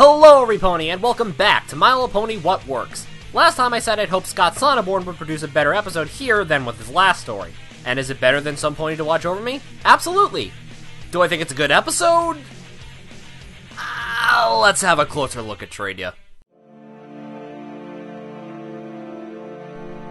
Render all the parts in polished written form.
Hello everypony, and welcome back to My Little Pony What Works. Last time I said I'd hoped Scott Sonneborn would produce a better episode here than with his last story. And is it better than Some Pony to Watch Over Me? Absolutely! Do I think it's a good episode? Let's have a closer look at Tradia.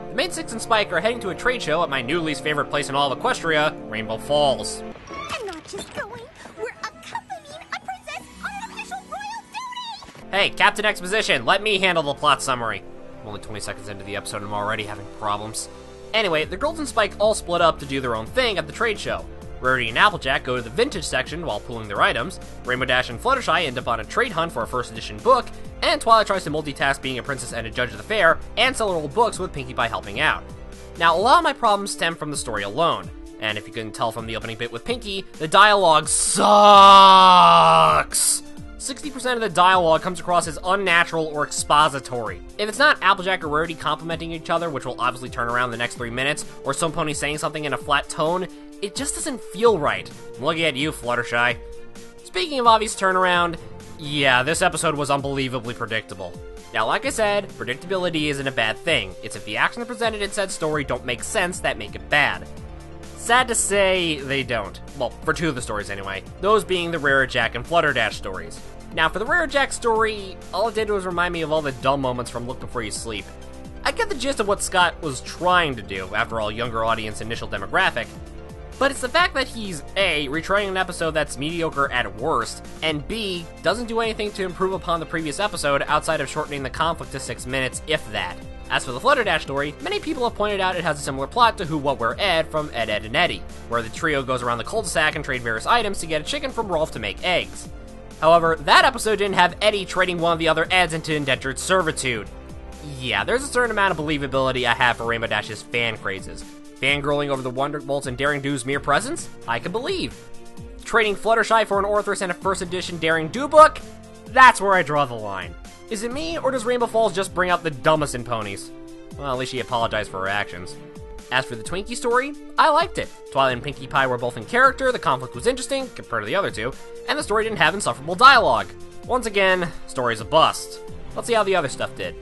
The main Six and Spike are heading to a trade show at my new least favorite place in all of Equestria, Rainbow Falls. I'm not just going, we're accompanying a princess on an official royal duty! Hey, Captain Exposition, let me handle the plot summary. I'm only 20 seconds into the episode and I'm already having problems. Anyway, the girls and Spike all split up to do their own thing at the trade show. Rarity and Applejack go to the vintage section while pooling their items, Rainbow Dash and Fluttershy end up on a trade hunt for a first edition book, and Twilight tries to multitask being a princess and a judge of the fair, and sell her old books with Pinkie Pie helping out. Now, a lot of my problems stem from the story alone, and if you couldn't tell from the opening bit with Pinkie, the dialogue sucks! 60% of the dialogue comes across as unnatural or expository. If it's not Applejack or Rarity complimenting each other, which will obviously turn around in the next 3 minutes, or Some Pony saying something in a flat tone, it just doesn't feel right. I'm looking at you, Fluttershy. Speaking of obvious turnaround, yeah, this episode was unbelievably predictable. Now, like I said, predictability isn't a bad thing. It's if the actions presented in said story don't make sense that make it bad. Sad to say, they don't. Well, for two of the stories anyway. Those being the Rare Jack and Flutterdash stories. Now, for the Rare Jack story, all it did was remind me of all the dumb moments from Look Before You Sleep. I get the gist of what Scott was trying to do, after all, younger audience initial demographic, but it's the fact that he's A, retrying an episode that's mediocre at worst, and B, doesn't do anything to improve upon the previous episode outside of shortening the conflict to 6 minutes, if that. As for the Flutterdash story, many people have pointed out it has a similar plot to Who, What, Where, Ed from Ed, Ed, and Eddie, where the trio goes around the cul-de-sac and trade various items to get a chicken from Rolf to make eggs. However, that episode didn't have Eddie trading one of the other Eds into indentured servitude. Yeah, there's a certain amount of believability I have for Rainbow Dash's fan crazes. Fangirling over the Wonderbolts and Daring Do's mere presence? I can believe. Trading Fluttershy for an Orthrus and a first edition Daring Do book? That's where I draw the line. Is it me, or does Rainbow Falls just bring out the dumbest in ponies? Well, at least she apologized for her actions. As for the Twinkie story, I liked it. Twilight and Pinkie Pie were both in character, the conflict was interesting, compared to the other two, and the story didn't have insufferable dialogue. Once again, story's a bust. Let's see how the other stuff did.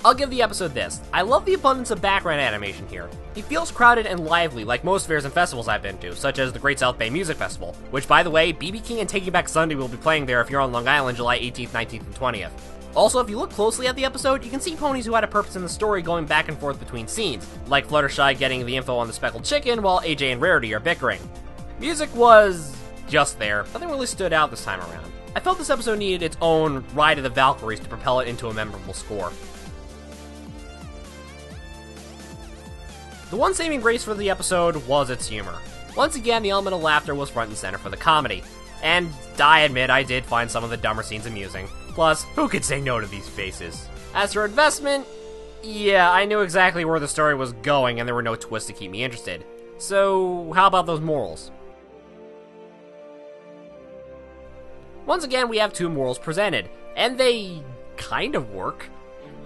I'll give the episode this. I love the abundance of background animation here. It feels crowded and lively like most fairs and festivals I've been to, such as the Great South Bay Music Festival, which, by the way, BB King and Taking Back Sunday will be playing there if you're on Long Island July 18th, 19th, and 20th. Also, if you look closely at the episode, you can see ponies who had a purpose in the story going back and forth between scenes, like Fluttershy getting the info on the speckled chicken while AJ and Rarity are bickering. Music was just there. Nothing really stood out this time around. I felt this episode needed its own Ride of the Valkyries to propel it into a memorable score. The one saving grace for the episode was its humor. Once again, the element of laughter was front and center for the comedy. And I admit I did find some of the dumber scenes amusing. Plus, who could say no to these faces? As for investment, yeah, I knew exactly where the story was going and there were no twists to keep me interested. So, how about those morals? Once again, we have two morals presented, and they kind of work.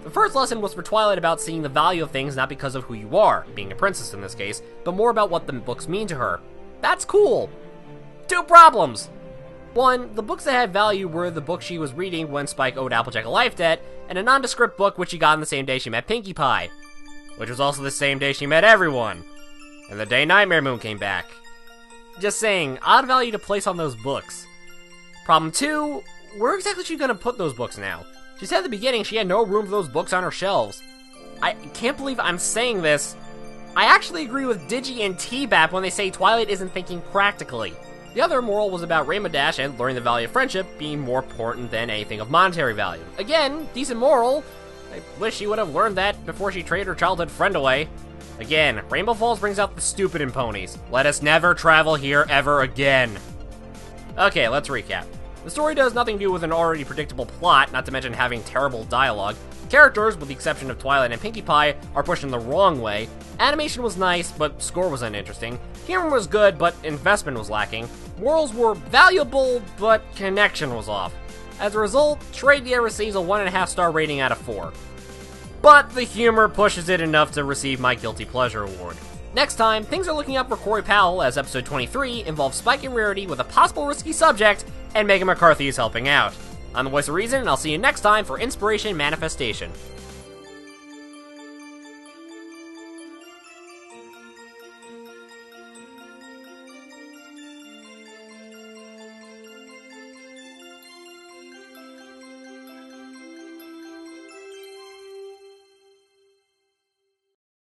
The first lesson was for Twilight about seeing the value of things not because of who you are, being a princess in this case, but more about what the books mean to her. That's cool! Two problems! One, the books that had value were the book she was reading when Spike owed Applejack a life debt, and a nondescript book which she got on the same day she met Pinkie Pie. Which was also the same day she met everyone. And the day Nightmare Moon came back. Just saying, odd value to place on those books. Problem two, where exactly is she gonna put those books now? She said at the beginning she had no room for those books on her shelves. I can't believe I'm saying this. I actually agree with Digi and T-Bap when they say Twilight isn't thinking practically. The other moral was about Rainbow Dash and learning the value of friendship being more important than anything of monetary value. Again, decent moral. I wish she would have learned that before she traded her childhood friend away. Again, Rainbow Falls brings out the stupid in ponies. Let us never travel here ever again. Okay, let's recap. The story does nothing to do with an already predictable plot, not to mention having terrible dialogue. Characters, with the exception of Twilight and Pinkie Pie, are pushed in the wrong way. Animation was nice, but score was uninteresting. Humor was good, but investment was lacking. Morals were valuable, but connection was off. As a result, Tradia receives a 1.5 star rating out of 4. But the humor pushes it enough to receive my Guilty Pleasure award. Next time, things are looking up for Corey Powell as episode 23 involves Spike and Rarity with a possible risky subject, and Megan McCarthy is helping out. I'm the voice of reason, and I'll see you next time for Inspiration Manifestation.